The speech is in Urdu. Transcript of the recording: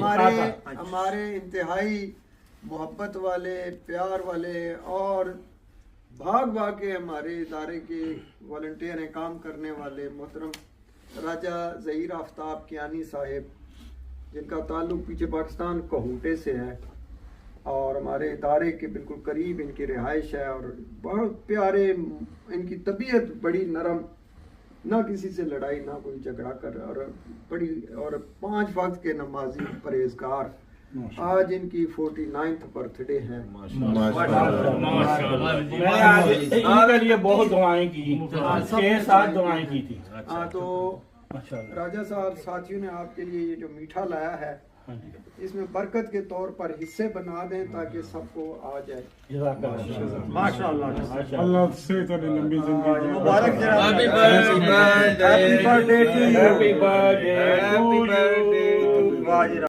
ہمارے انتہائی محبت والے، پیار والے اور بھاگ کے ہمارے ادارے کے والنٹیئر ہیں، کام کرنے والے محترم راجہ ظہیر آفتاب کیانی صاحب، جن کا تعلق پیچھے پاکستان کوہوٹے سے ہے اور ہمارے ادارے کے بالکل قریب ان کی رہائش ہے، اور بہت پیارے، ان کی طبیعت بڑی نرم، نہ کسی سے لڑائی نہ کوئی جھگڑا کر، اور بڑی، اور 5 وقت کے نمازی پرہیزگار۔ آج ان کی 49th برتھ ڈے ہے۔ ان کے لیے بہت دعائیں کی، 6-7 دعائیں کی تھی۔ تو راجہ صاحب، ساتھیوں نے آپ کے لیے یہ جو میٹھا لایا ہے، اس میں برکت کے طور پر حصے بنا دیں تاکہ سب کو آ جائے۔ ماشاءاللہ، اللہ صحت اور لمبی زندگی مبارک جناب۔ Happy birthday to you. Happy birthday to you.